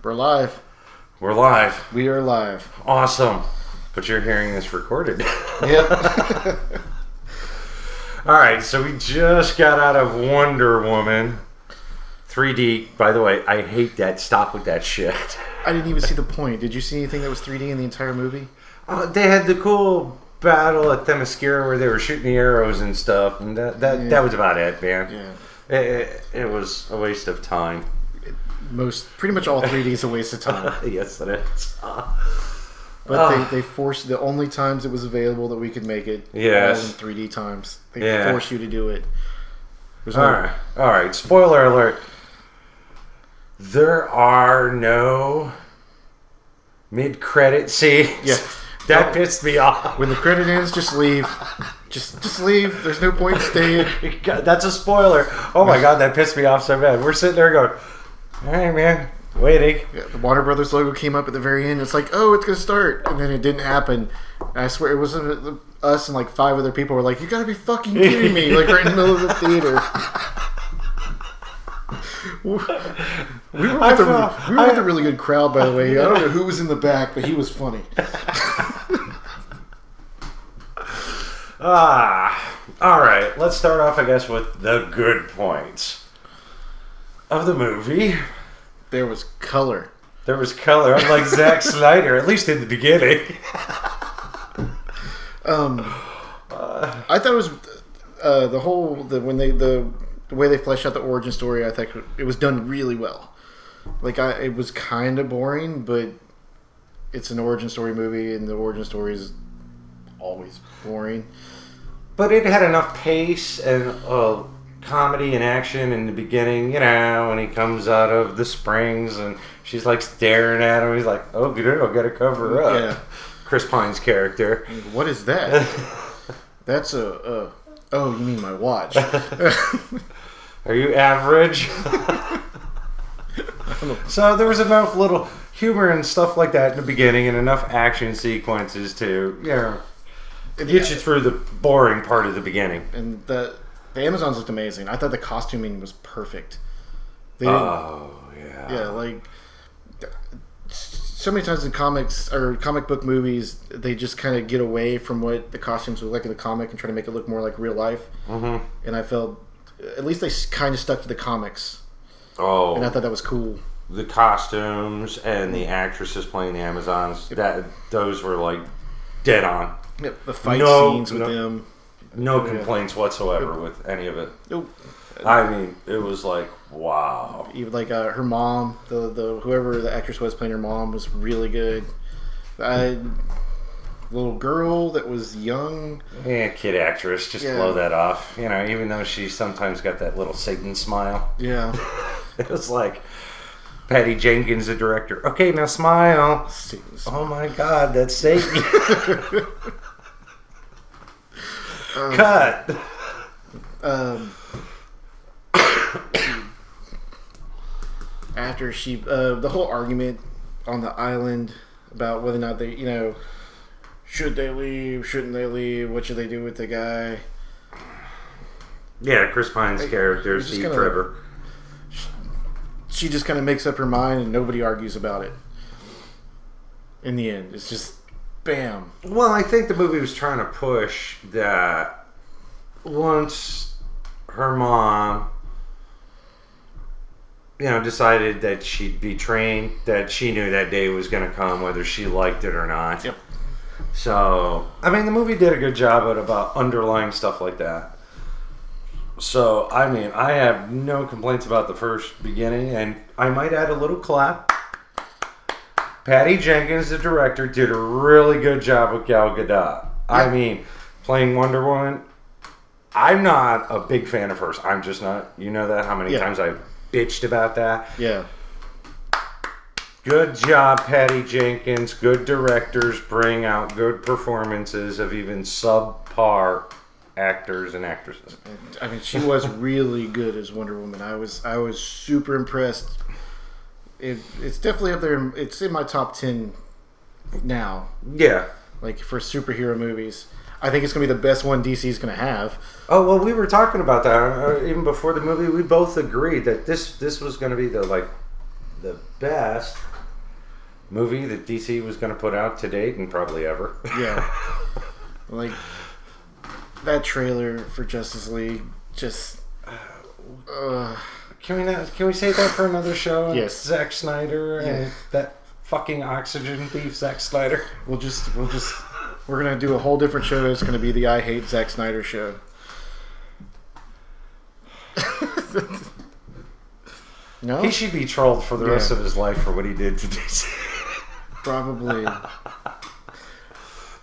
We're live. We're live. We are live. Awesome. But you're hearing this recorded. Yep. Alright, so we just got out of Wonder Woman 3D. By the way, I hate that. Stop with that shit. I didn't even see the point. Did you see anything that was 3D in the entire movie? They had the cool battle at Themyscira where they were shooting the arrows and stuff, and that was about it, man. Yeah. It was a waste of time. Pretty much all 3D is a waste of time. Yes, it is. But they forced the only times it was available that we could make it. Yes. All in 3D times. They forced you to do it. All right. Spoiler alert. There are no mid-credit scenes. Yeah. That pissed me off. When the credit ends, just leave. Just leave. There's no point in staying. That's a spoiler. Oh my god, that pissed me off so bad. We're sitting there going, all right, man, waiting. Yeah, the Warner Brothers logo came up at the very end. It's like, oh, it's going to start. And then it didn't happen. And I swear, it wasn't us and like 5 other people were like, you got to be fucking kidding me. Like right in the middle of the theater. We were with a really good crowd, by the way. I don't know who was in the back, but he was funny. All right. Let's start off, I guess, with the good points of the movie. There was color. There was color, unlike Zack Snyder, at least in the beginning. I thought it was the way they fleshed out the origin story. I think it was done really well. It was kind of boring, but it's an origin story movie, and the origin story is always boring. But it had enough pace and comedy and action in the beginning, when he comes out of the springs and she's like staring at him. He's like, oh, good, I've got to cover her up. Yeah. Chris Pine's character. What is that? That's oh, you mean my watch. Are you average? So there was enough little humor and stuff like that in the beginning and enough action sequences to, get you through the boring part of the beginning. And the Amazons looked amazing. I thought the costuming was perfect. Yeah, so many times in comics or comic book movies, they just kind of get away from what the costumes look like in the comic and try to make it look more like real life. Mm-hmm. And I felt, at least they kind of stuck to the comics. Oh. And I thought that was cool. The costumes and the actresses playing the Amazons, those were like dead on. Yep, the fight scenes with them. No complaints whatsoever with any of it. Nope. I mean, it was like, wow. Even like her mom, the whoever the actress was playing her mom was really good. Little girl that was young. Yeah, kid actress. Just blow that off. Even though she sometimes got that little Satan smile. Yeah. It was like Patty Jenkins, the director. Okay, now smile. Satan smile. Oh my God, that's Satan. Cut. After she, the whole argument on the island about whether or not they, should they leave, shouldn't they leave, what should they do with the guy? Yeah, Chris Pine's character, Steve Trevor. She just kind of makes up her mind and nobody argues about it. In the end, it's just bam. Well, I think the movie was trying to push that once her mom, decided that she'd be trained, that she knew that day was going to come, whether she liked it or not. Yep. So, I mean, the movie did a good job about underlying stuff like that. So, I mean, I have no complaints about the first beginning, and I might add a little clap. Patty Jenkins, the director, did a really good job with Gal Gadot. Yeah. I mean, playing Wonder Woman, I'm not a big fan of hers. I'm just not. You know that? How many times I've bitched about that? Yeah. Good job, Patty Jenkins. Good directors bring out good performances of even subpar actors and actresses. I mean, she was really good as Wonder Woman. I was super impressed. It's definitely up there. It's in my top 10 now. Yeah. Like for superhero movies. I think it's going to be the best one DC's going to have. Oh, well, we were talking about that. Even before the movie, we both agreed that this was going to be the the best movie that DC was going to put out to date and probably ever. Yeah. Like, that trailer for Justice League just... Can we say that for another show? Yes. Zack Snyder and that fucking oxygen thief, Zack Snyder. We're going to do a whole different show. It's going to be the I Hate Zack Snyder show. No? He should be trolled for the rest of his life for what he did to DC. Probably.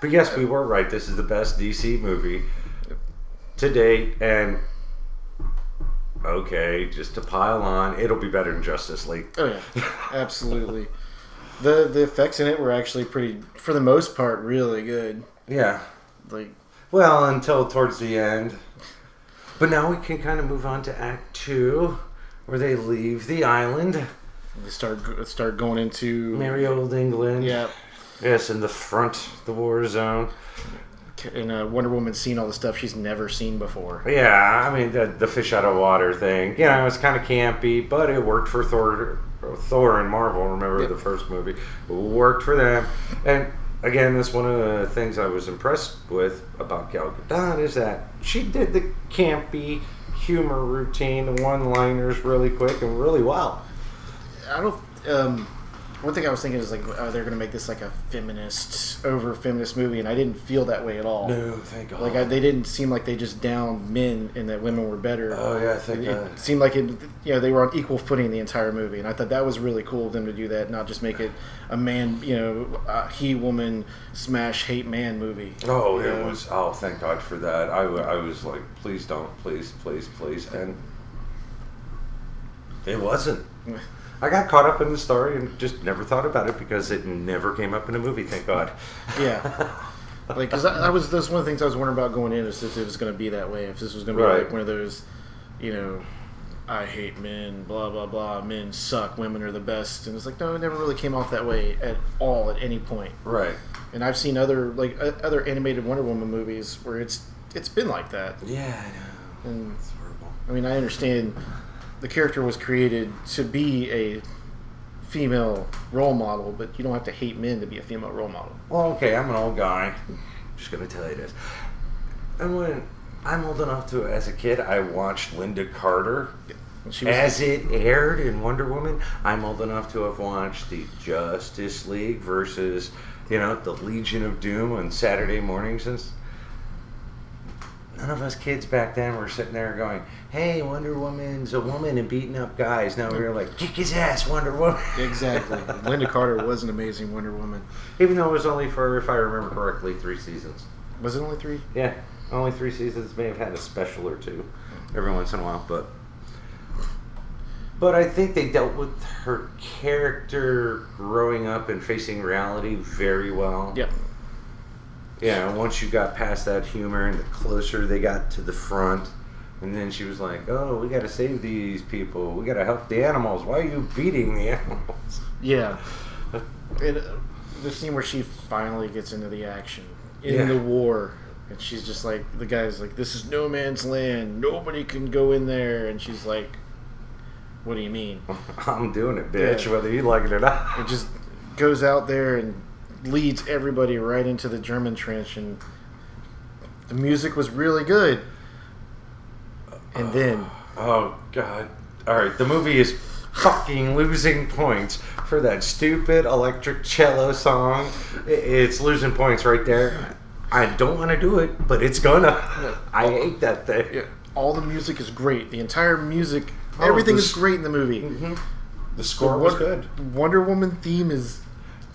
But yes, we were right. This is the best DC movie to date. And, okay, just to pile on, it'll be better than Justice League. Oh, yeah. Absolutely. The effects in it were actually pretty, for the most part, really good. Yeah. Like, well, until towards the end. But now we can kind of move on to Act 2, where they leave the island. They start going into... Merry old England. Yeah. Yes, in the front, the war zone. And Wonder Woman's seen all the stuff she's never seen before. Yeah, I mean, the fish out of water thing. You know, it's kind of campy, but it worked for Thor and Marvel. Remember the first movie? It worked for them. And again, that's one of the things I was impressed with about Gal Gadot is that she did the campy humor routine, the one-liners really quick and really well. I don't... one thing I was thinking is like, oh, they're going to make this like a over-feminist movie, and I didn't feel that way at all. No, thank God. Like, they didn't seem like they just downed men and that women were better. Oh, yeah, I think it seemed like they were on equal footing the entire movie, and I thought that was really cool of them to do that, not just make it a man, he-woman smash hate man movie. Oh, it was. Oh, thank God for that. I was like, please don't, please, and it wasn't. I got caught up in the story and just never thought about it because it never came up in a movie, thank God. Yeah. Like, because that's one of the things I was wondering about going in, is if it was going to be that way, if this was going to be like one of those, I hate men, blah, blah, blah, men suck, women are the best. And it's like, no, it never really came off that way at all at any point. Right. And I've seen other animated Wonder Woman movies where it's been like that. Yeah, I know. And, it's horrible. I mean, I understand the character was created to be a female role model, but you don't have to hate men to be a female role model. Well, okay, I'm an old guy. I'm just going to tell you this. And when I'm old enough to, as a kid, I watched Linda Carter. As it aired in Wonder Woman, I'm old enough to have watched the Justice League versus, the Legion of Doom on Saturday mornings. And none of us kids back then were sitting there going, hey, Wonder Woman's a woman and beating up guys. Now we were like, kick his ass, Wonder Woman. Exactly. Linda Carter was an amazing Wonder Woman. Even though it was only for, if I remember correctly, 3 seasons. Was it only 3? Yeah, only 3 seasons. May have had a special or 2 every once in a while, but I think they dealt with her character growing up and facing reality very well. Yep. Yeah, once you got past that humor and the closer they got to the front, and then she was like, oh, we got to save these people. We got to help the animals. Why are you beating the animals? Yeah. The scene where she finally gets into the action in the war, and she's just like, the guy's like, this is no man's land. Nobody can go in there. And she's like, what do you mean? I'm doing it, bitch, whether you like it or not. It just goes out there and leads everybody right into the German trench, and the music was really good. And then... Oh, God. Alright, the movie is fucking losing points for that stupid electric cello song. It's losing points right there. I don't want to do it, but it's gonna. I hate that thing. Yeah. All the music is great. The entire music, everything is great in the movie. Mm-hmm. The score was good. Wonder Woman theme is...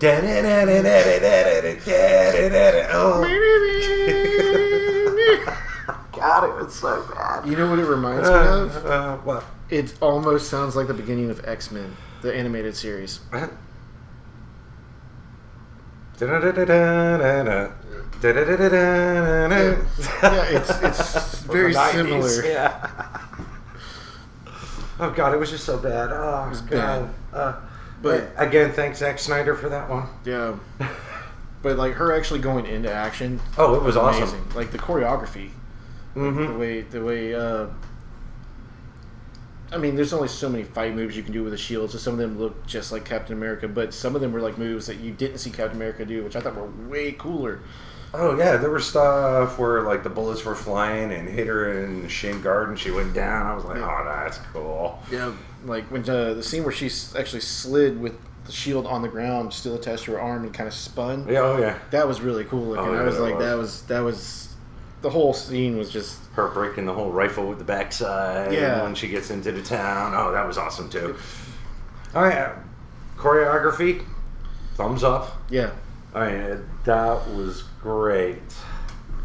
God, it was so bad. You know what it reminds me of? What? It almost sounds like the beginning of X-Men, the animated series. Yeah, it's very similar. Yeah. Oh God, it was just so bad. Oh, it was God. bad. But again, thanks Zack Snyder for that one. Yeah. But like her actually going into action. Oh, it was amazing. Awesome. Like the choreography. Mm-hmm. The way I mean, there's only so many fight moves you can do with a shield, so some of them look just like Captain America, but some of them were like moves that you didn't see Captain America do, which I thought were way cooler. Oh yeah, there was stuff where like the bullets were flying and hit her in the shin guard and she went down. I was like, oh, that's cool. Yeah, like when the scene where she actually slid with the shield on the ground, still attached to her arm, and kind of spun. Yeah, oh yeah, that was really cool looking. Oh, yeah, I was like, that was the whole scene was just her breaking the whole rifle with the backside. Yeah, when she gets into the town. Oh, that was awesome too. All right, choreography, thumbs up. Yeah. All right, that was great.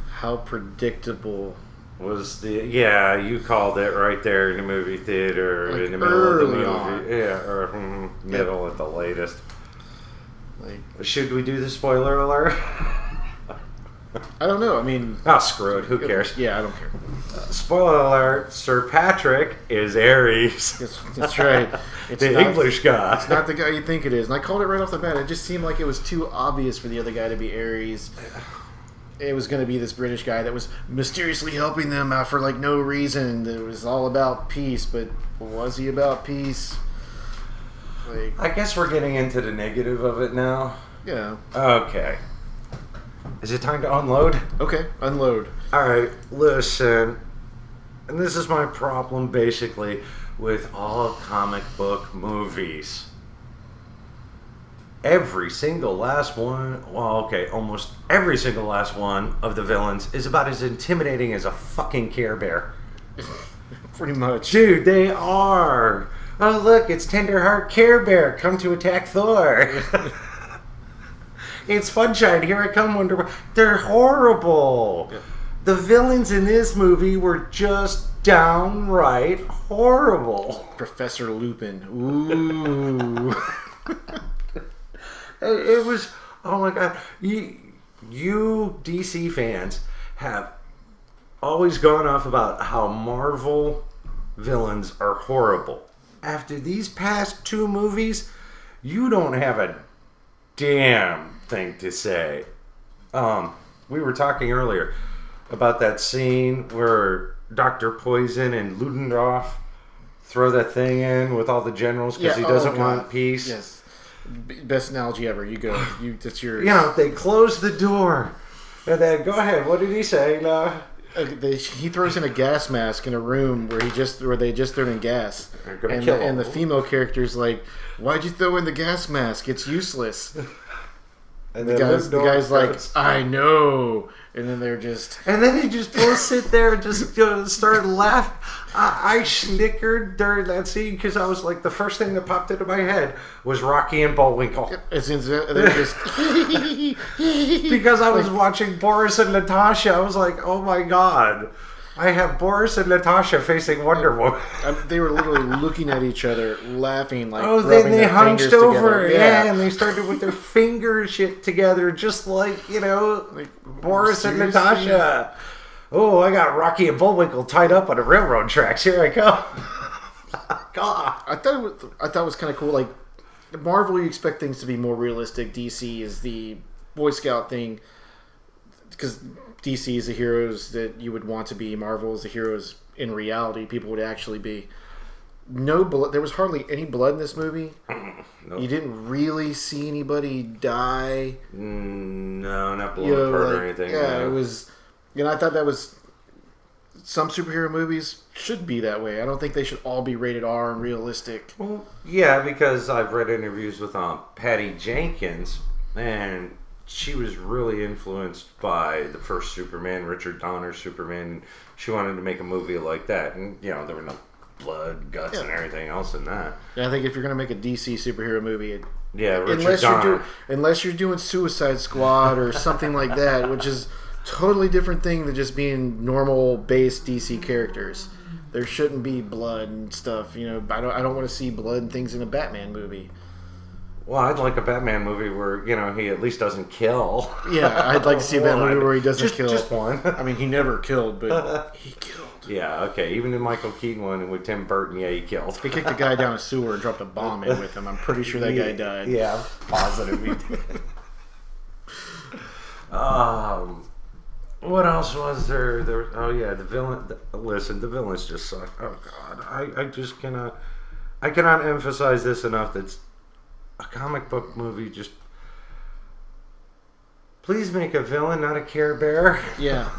How predictable was the... Yeah, you called it right there in the movie theater, like in the middle of the movie. On. Yeah, or middle at the latest. Like, should we do the spoiler alert? I don't know. I mean... Oh, screw it. Who cares? Yeah, I don't care. Spoiler alert. Sir Patrick is Ares. That's right. It's the English guy. It's not the guy you think it is. And I called it right off the bat. It just seemed like it was too obvious for the other guy to be Ares. It was going to be this British guy that was mysteriously helping them out for like no reason. It was all about peace, but was he about peace? Like, I guess we're getting into the negative of it now. Yeah. Okay. Is it time to unload? Okay, unload. Alright, listen. And this is my problem basically with all comic book movies. Every single last one, well, okay, almost every single last one of the villains is about as intimidating as a fucking Care Bear. Pretty much. Dude, they are. Oh, look, it's Tenderheart Care Bear come to attack Thor. It's Funshine, here I come, Wonder Woman. They're horrible. Yeah. The villains in this movie were just downright horrible. Professor Lupin. Ooh. It was, oh my god. You DC fans have always gone off about how Marvel villains are horrible. After these past two movies, you don't have a damn thing to say. We were talking earlier about that scene where Dr. Poison and Ludendorff throw that thing in with all the generals because he doesn't want peace. Yes. Best analogy ever. You go. That's your... You know, they close the door. And then, go ahead. What did he say? No. He throws in a gas mask in a room where they just threw in gas. And the female character's like, why'd you throw in the gas mask? It's useless. And the guy's like, I know. And then they're just... And then they just both sit there and just start laughing. I snickered during that scene because I was like, the first thing that popped into my head was Rocky and Bullwinkle. They're just... Because I was watching Boris and Natasha. I was like, oh my god. I have Boris and Natasha facing Wonder Woman. They were literally looking at each other, laughing like. Oh, then they hunched over, and they started with their fingers shit together, just like like Boris and Natasha. Oh, I got Rocky and Bullwinkle tied up on the railroad tracks. Here I go. God, I thought it was kind of cool. Like Marvel, you expect things to be more realistic. DC is the Boy Scout thing because DC is the heroes that you would want to be. Marvel is the heroes in reality people would actually be. No blood. There was hardly any blood in this movie. Nope. You didn't really see anybody die. No, not blown apart or anything. Yeah, it was. I thought that was. Some superhero movies should be that way. I don't think they should all be rated R and realistic. Well, yeah, because I've read interviews with Patty Jenkins, and she was really influenced by the first Superman, Richard Donner's Superman. She wanted to make a movie like that, and there were no blood, guts, and everything else in that. Yeah, I think if you're going to make a DC superhero movie, Richard Donner. Unless you're doing Suicide Squad or something like that, which is totally different thing than just being normal base DC characters. There shouldn't be blood and stuff. I don't want to see blood and things in a Batman movie. Well, I'd like a Batman movie where, he at least doesn't kill. Yeah, I'd like to see a Batman movie where he doesn't kill. Just one. I mean, he never killed, but he killed. Yeah, okay. Even in Michael Keaton one with Tim Burton, he killed. He kicked a guy down a sewer and dropped a bomb in with him. I'm pretty sure that guy died. Yeah, positive he did. What else was there? Oh yeah, the villain. Listen, the villains just suck. Oh god, I just cannot. I cannot emphasize this enough. That's a comic book movie. Just please make a villain, not a Care Bear. Yeah,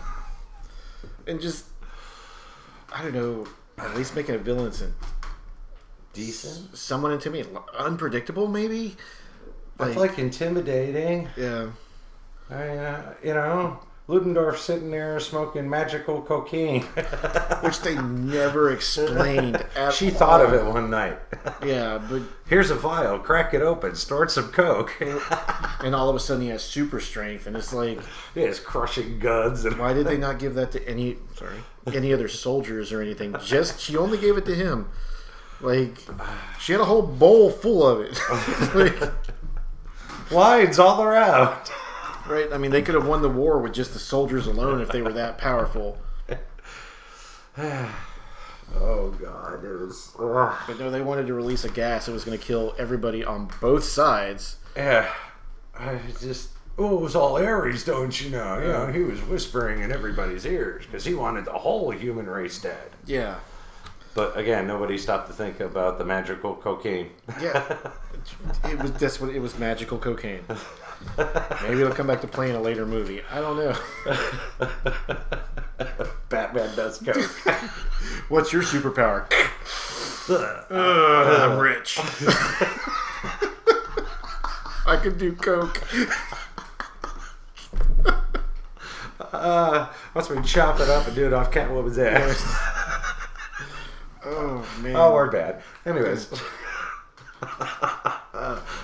and just I don't know. At least making a villain that's Decent. Someone intimidating, unpredictable, maybe. Like intimidating. Yeah. You know, Ludendorff sitting there smoking magical cocaine, Which they never explained at She all. thought of it one night. Yeah, but Here's a vial, crack it open, snort some coke. and all of a sudden he has super strength, and it's like, He has crushing guns. And why did they not give that to any other soldiers or anything? She only gave it to him. Like, she had a whole bowl full of it. Like, lines all around. right? I mean, they could have won the war with just the soldiers alone if they were that powerful. Oh god, it was. But no, they wanted to release a gas that was going to kill everybody on both sides. Yeah, I just. Oh, it was all Ares, don't you know? You know, he was whispering in everybody's ears because he wanted the whole human race dead. Yeah. But again, nobody stopped to think about the magical cocaine. Yeah. It was magical cocaine. Maybe it'll come back to play in a later movie. I don't know. Batman does coke. What's your superpower? I'm rich. I can do coke. Once we chop it up and do it off Catwoman's ass. Oh man. Oh, we're bad. Anyways.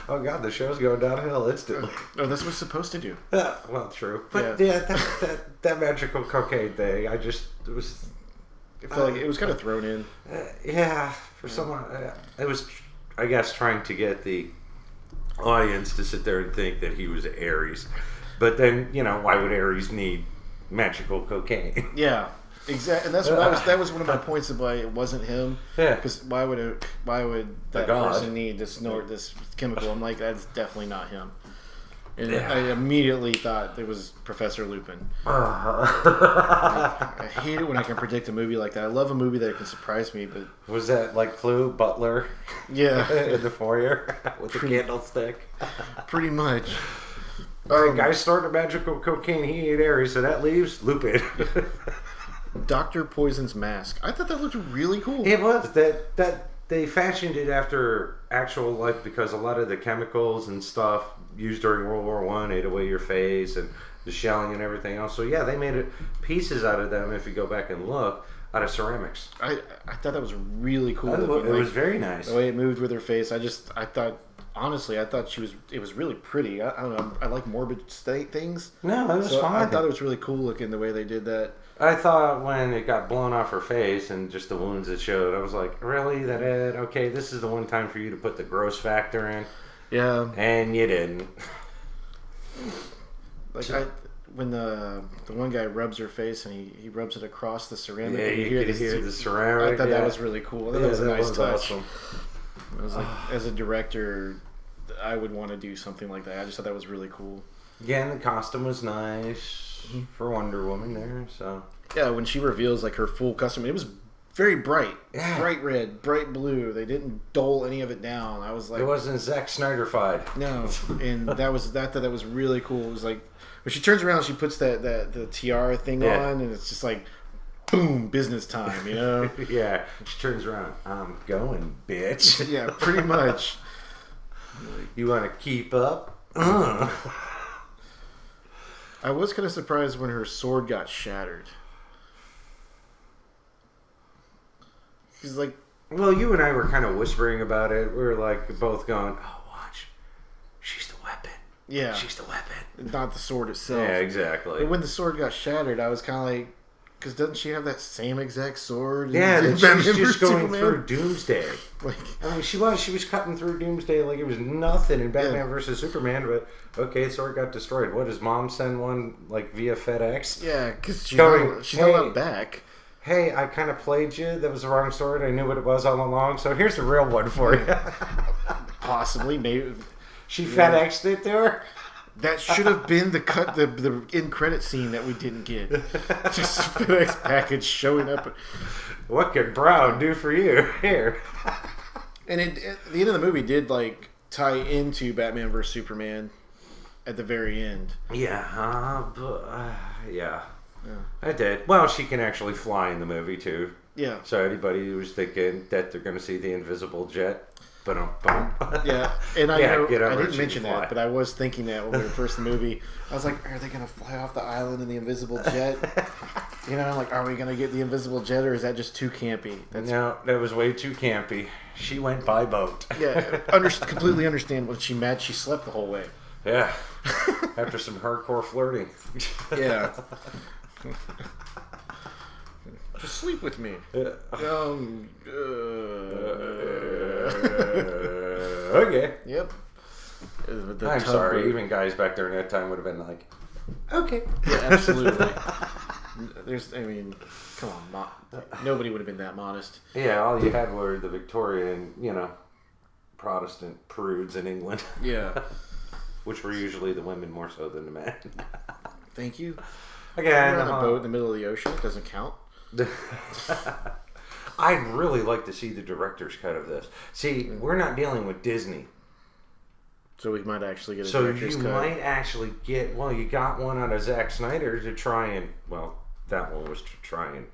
Oh god, the show's going downhill instantly. Oh, that's what it's supposed to do. Well, true. But yeah, that magical cocaine thing, it was. It felt like it was kind of thrown in. Yeah, for someone, it was, I guess, trying to get the audience to sit there and think that he was Ares. But then, you know, why would Ares need magical cocaine? Yeah, exactly. And that was one of my points of why it wasn't him. Yeah. Because why would that person need to snort this chemical? I'm like, that's definitely not him. And I immediately thought it was Professor Lupin. I hate it when I can predict a movie like that. I love a movie that can surprise me, but Was that like Clue, Butler? Yeah. In the foyer with the candlestick. Pretty much. Guy snorted magical cocaine, he ate Ares, so that leaves Lupin. Dr. Poison's mask. I thought that looked really cool. It was. That they fashioned it after actual life because a lot of the chemicals and stuff used during World War I ate away your face and the shelling and everything else. So yeah, they made pieces out of them, if you go back and look, out of ceramics. I thought that was really cool. It was very nice. The way it moved with her face. I thought it was really pretty. I don't know. I like morbid things. No, that was fine. I thought it was really cool looking the way they did that. I thought when it got blown off her face and just the wounds it showed, I was like, really? That it? Okay, this is the one time for you to put the gross factor in. Yeah. And you didn't. Like when the one guy rubs her face and he rubs it across the ceramic. Yeah, and you could hear the ceramic. I thought that was really cool. I thought that was a nice touch. Awesome. I was like, as a director, I would want to do something like that. I just thought that was really cool. Yeah, and the costume was nice for Wonder Woman there. So yeah, when she reveals like her full costume, it was very bright, bright red, bright blue. They didn't dole any of it down. I was like, it wasn't Zack Snyder-fied. No, and that was really cool. It was like when she turns around, she puts the tiara thing on, and it's just like, boom, business time, you know? Yeah, she turns around. I'm going, bitch. Yeah, pretty much. You want to keep up? I was kind of surprised when her sword got shattered. She's like, well, you and I were kind of whispering about it. We were like both going, "Oh, watch, she's the weapon. Yeah, she's the weapon, not the sword itself." Yeah, exactly. But when the sword got shattered, I was kind of like, because doesn't she have that same exact sword? Yeah, and she was just going through Doomsday. Like, I mean, she was cutting through Doomsday like it was nothing in Batman versus Superman. But okay, sword got destroyed. What, does Mom send one like via FedEx? Yeah, because she's not back. Hey, I kind of played you. That was the wrong sword. I knew what it was all along. So here's the real one for you. Possibly, maybe she FedExed it to her. That should have been the end credit scene that we didn't get. Just a FedEx package showing up. What could Brown do for you here? And at the end of the movie did like tie into Batman vs Superman at the very end. Yeah, yeah, I did. Well, she can actually fly in the movie too. Yeah. So anybody who's thinking that they're going to see the invisible jet. Yeah, and I didn't mention fly. that, but I was thinking that when we were first in the movie. I was like, are they going to fly off the island in the invisible jet? I'm like, are we going to get the invisible jet, or is that just too campy? No, that was way too campy. She went by boat. Yeah, completely understand when she mad. She slept the whole way. Yeah, after some hardcore flirting. Yeah. Just sleep with me. Okay. Yep. I'm sorry. Even guys back there in that time would have been like, okay. Yeah, absolutely. Come on. Nobody would have been that modest. Yeah, all you had were the Victorian, Protestant prudes in England. Yeah. Which were usually the women more so than the men. Thank you. Again, you're on a boat in the middle of the ocean. It doesn't count. I'd really like to see the director's cut of this. See, we're not dealing with Disney. So we might actually get a director's cut. So you might actually get... Well, you got one out of Zack Snyder to try and... Well, that one was to try and...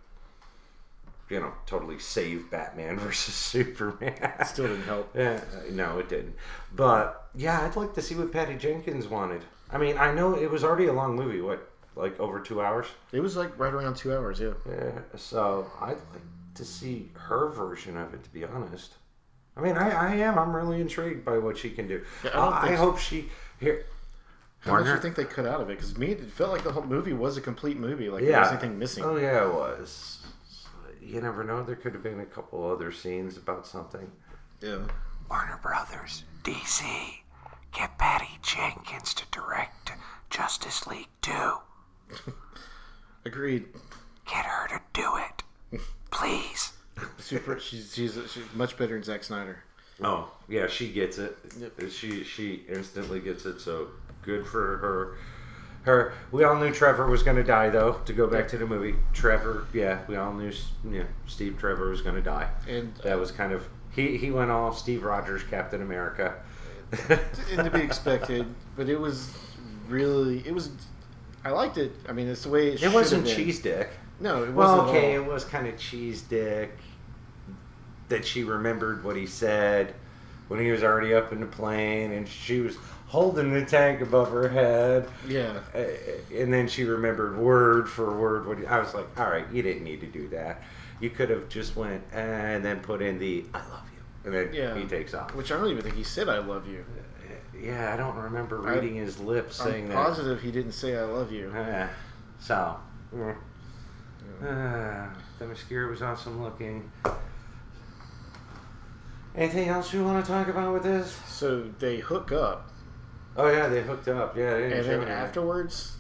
totally save Batman versus Superman. Still didn't help. Yeah, no, it didn't. But, yeah, I'd like to see what Patty Jenkins wanted. I mean, I know it was already a long movie. What? Like over 2 hours? It was like right around 2 hours, yeah. Yeah, so I'd like to see her version of it, to be honest. I mean, I am. I'm really intrigued by what she can do. Yeah, I hope she... Here. How much do you think they cut out of it? Because to me, it felt like the whole movie was a complete movie. Like there was anything missing. Oh, yeah, it was. You never know. There could have been a couple other scenes about something. Yeah. Warner Brothers, DC, get Patty Jenkins to direct Justice League 2. Agreed. Get her to do it, please. She's much better than Zack Snyder. Oh yeah, she gets it. Yep. She instantly gets it. So good for her. We all knew Trevor was going to die, though. To go back to the movie, Trevor. Yeah, we all knew. Steve Trevor was going to die, and that was kind of he went all Steve Rogers, Captain America, and to be expected. But it was really I liked it. I mean, it's the way it wasn't cheese dick. No, it wasn't. Well, okay, it was kind of cheese dick. That she remembered what he said when he was already up in the plane, and she was holding the tank above her head. Yeah. And then she remembered word for word I was like, all right, you didn't need to do that. You could have just went and then put in the "I love you," and then he takes off. Which I don't even think he said "I love you." Yeah, I don't remember reading his lips saying that. I'm positive he didn't say "I love you." The mascara was awesome looking. Anything else you want to talk about with this? So they hook up. Oh yeah, they hooked up. Yeah, and then afterwards,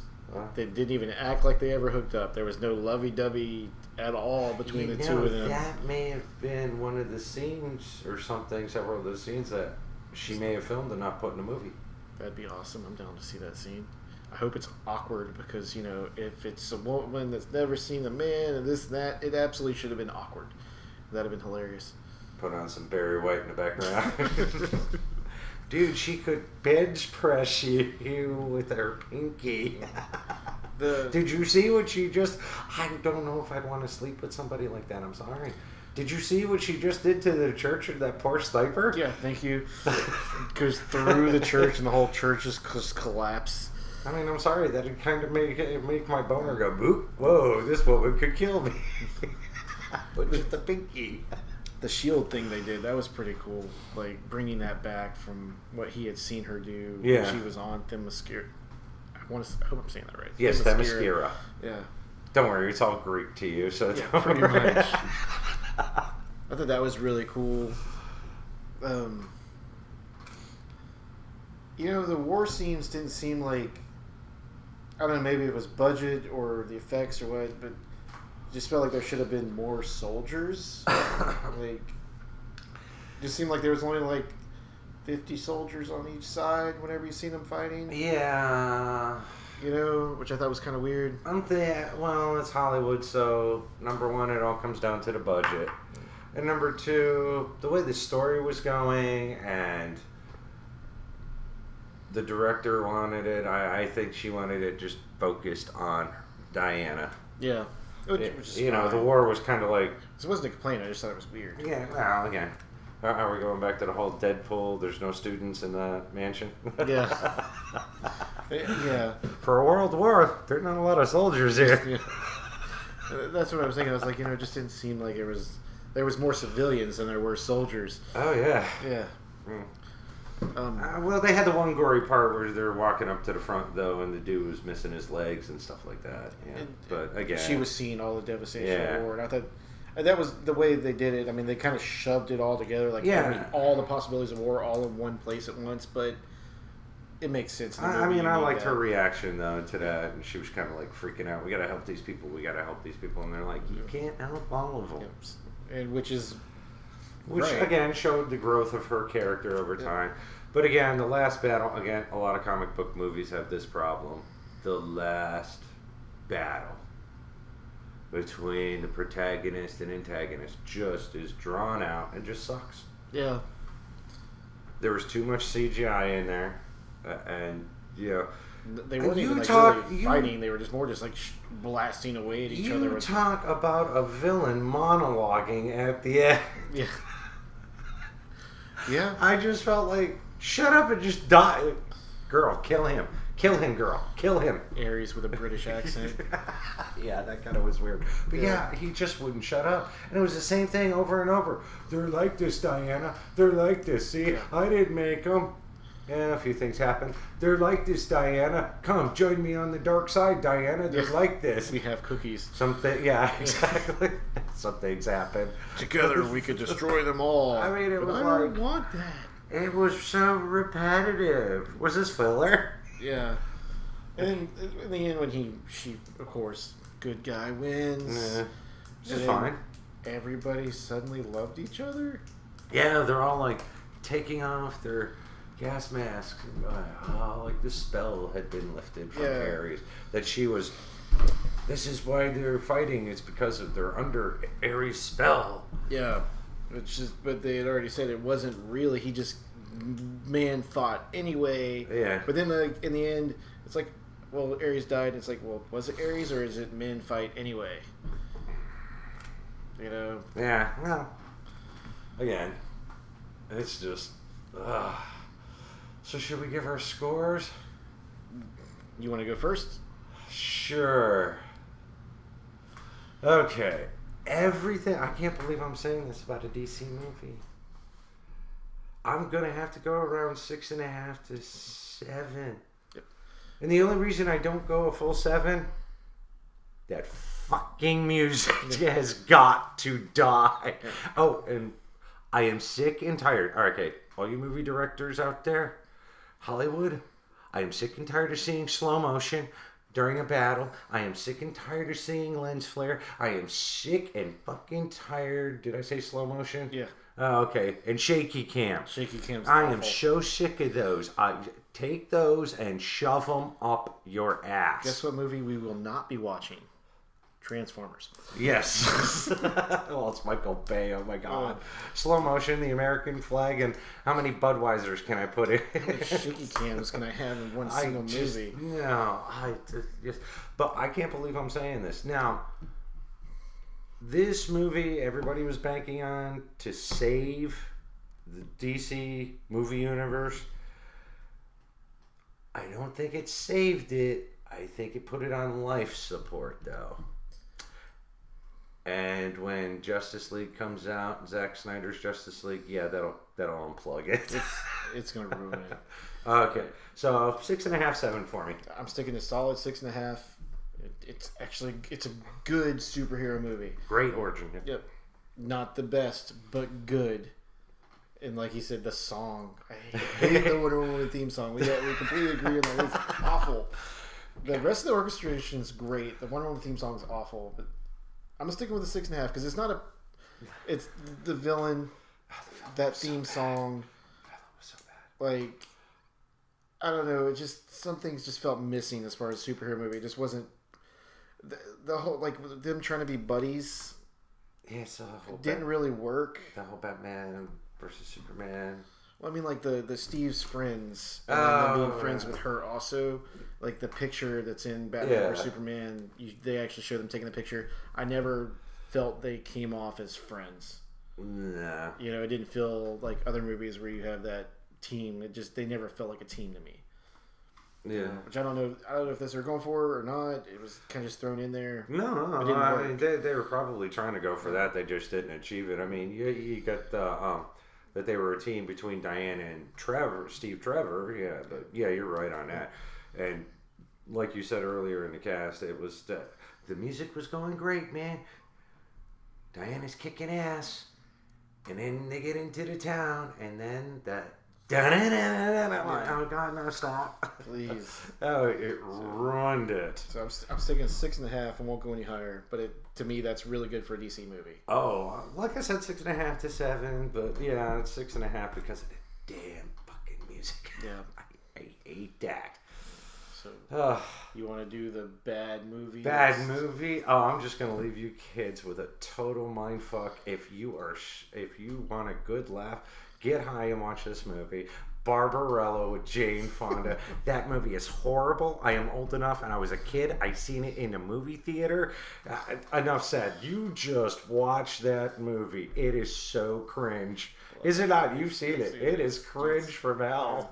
they didn't even act like they ever hooked up. There was no lovey-dovey at all between the two of them. That may have been one of the scenes or something. Several of the scenes that she may have filmed and not put in the movie. That'd be awesome. I'm down to see that scene. I hope it's awkward because, if it's a woman that's never seen a man and this and that, it absolutely should have been awkward. That'd have been hilarious. Put on some Barry White in the background. Dude, she could bench press you with her pinky. Did you see what she just... I don't know if I'd want to sleep with somebody like that. I'm sorry. Did you see what she just did to the church of that poor sniper? Yeah, thank you. Goes through the church and the whole church just collapse. I mean, I'm sorry. That'd kind of make my boner go, boop. Whoa, this woman could kill me. But just the pinky. The shield thing they did, that was pretty cool. Like, bringing that back from what he had seen her do when she was on Themyscira. I hope I'm saying that right. Yes, Themyscira. Yeah. Don't worry, it's all Greek to you, so yeah, pretty much. I thought that was really cool. The war scenes didn't seem like... I don't know, maybe it was budget or the effects or what, but... just felt like there should have been more soldiers. Just seemed like there was only 50 soldiers on each side whenever you see them fighting. Yeah. You know, which I thought was kind of weird. Well, it's Hollywood, so number one, it all comes down to the budget. And number two, the way the story was going and the director wanted it, I think she wanted it just focused on Diana. Yeah. The war was kind of like... It wasn't a complaint, I just thought it was weird. Yeah, well, again, are we going back to the whole Deadpool, there's no students in the mansion? Yeah. Yeah. For a world war, there's not a lot of soldiers here. Yeah. That's what I was thinking. I was like, it just didn't seem like there was more civilians than there were soldiers. Oh, yeah. Yeah. Well, they had the one gory part where they're walking up to the front, though, and the dude was missing his legs and stuff like that. Yeah. But again, she was seeing all the devastation of the war, and I thought that was the way they did it. I mean, they kind of shoved it all together, like all the possibilities of war all in one place at once. But it makes sense. I liked her reaction though to that, and she was kind of like freaking out. We gotta help these people. We gotta help these people, and they're like, you can't help all of them. And which right. Again showed the growth of her character over time. But again, the last battle, again, a lot of comic book movies have this problem. The last battle between the protagonist and antagonist just is drawn out and just sucks. Yeah. There was too much CGI in there, and they weren't even really fighting. They were just more like blasting away at each other. You talk about a villain monologuing at the end. Yeah. Yeah. I just felt like, shut up and just die. Girl, kill him. Kill him, girl. Kill him. Ares with a British accent. Yeah, that kind of was weird. But yeah, he just wouldn't shut up. And it was the same thing over and over. They're like this, Diana. They're like this. See, I didn't make them. Yeah, a few things happened. They're like this, Diana. Come, join me on the dark side, Diana. They're like this. We have cookies. Yeah, exactly. Some things happen. Together we could destroy them all. I mean, I don't want that. It was so repetitive. Was this filler? Yeah. And in the end, when she, of course, good guy wins. It's fine. Everybody suddenly loved each other. Yeah, they're all like taking off their gas masks. Like the spell had been lifted from Ares. That she was. This is why they're fighting. It's because they're under Ares' spell. Yeah. But they had already said it wasn't really. He just fought anyway. Yeah. But then in the end, it's like, well, Ares died. It's like, well, was it Ares or is it men fight anyway? You know. Yeah. Well. Again, it's just. So should we give our scores? You want to go first? Sure. Okay. Everything. I can't believe I'm saying this about a DC movie. I'm going to have to go around 6.5 to 7. Yep. And the only reason I don't go a full 7, that fucking music has got to die. Oh, and I am sick and tired. Okay, all you movie directors out there, Hollywood, I am sick and tired of seeing slow motion during a battle. I am sick and tired of seeing lens flare. I am sick and fucking tired. Did I say slow motion? Yeah. Oh, okay. And shaky cam. Shaky cam's I awful. am so sick of those. I take those and shove them up your ass. Guess what movie we will not be watching? Transformers. Yes. Well, it's Michael Bay. Oh my God. Slow motion, the American flag, and how many Budweisers can I put in? How many shaky cams can I have in one single movie? No, but I can't believe I'm saying this. Now, this movie, everybody was banking on to save the DC movie universe. I don't think it saved it. I think it put it on life support, though. And when Justice League comes out, Zack Snyder's Justice League, that'll unplug it. It's gonna ruin it. Okay, so 6.5, 7 for me. I'm sticking to solid 6.5. It's a good superhero movie. Great origin. Yep. Not the best, but good. And like he said, the song. I hate the Wonder Woman theme song. We completely agree on that. It's awful. The rest of the orchestration is great. The Wonder Woman theme song is awful, but I'm sticking with the 6.5 because it's not a. It's the villain. That theme song. That was so bad. Like, I don't know. It just some things just felt missing as far as superhero movie. It just wasn't the whole like them trying to be buddies. Yeah, so the whole didn't really work. The whole Batman versus Superman. Well, I mean, like the Steve's friends and then them being friends with her also. Like the picture that's in Batman versus Superman, they actually show them taking the picture. I never felt they came off as friends. Nah. You know, it didn't feel like other movies where you have that team. They never felt like a team to me. Yeah. Which I don't know. I don't know if that's what they're going for or not. It was kind of just thrown in there. No. I mean, they were probably trying to go for that. They just didn't achieve it. I mean, you got the that they were a team between Diana and Steve Trevor. Yeah, but yeah, you're right on that. And like you said earlier in the cast, it was the music was going great, man. Diana's kicking ass. And then they get into the town, and then that. I'm like, oh God, no, stop. Please. Oh, it ruined it. So I'm sticking 6.5 and won't go any higher. But to me, that's really good for a DC movie. Oh, like I said, 6.5 to 7, but yeah, it's 6.5 because of the damn fucking music. Yeah. I hate that. So, you want to do the bad movie? Bad movie? Oh, I'm just going to leave you kids with a total mindfuck. If you want a good laugh, get high and watch this movie. Barbarella with Jane Fonda. That movie is horrible. I am old enough, and I was a kid. I seen it in a movie theater. Enough said. You just watch that movie. It is so cringe. Is it not? You've seen it. It is cringe from hell.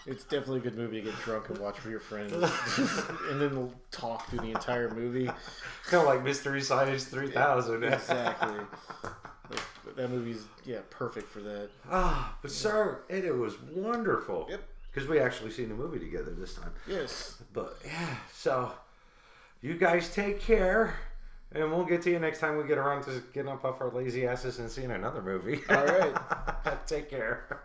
It's definitely a good movie to get drunk and watch for your friends. And then talk through the entire movie. Kind of like Mystery Science 3000. Exactly. That movie's, perfect for that. But sir, it was wonderful. Yep. Because we actually seen the movie together this time. Yes. But, yeah, so you guys take care. And we'll get to you next time we get around to getting up off our lazy asses and seeing another movie. All right. Take care.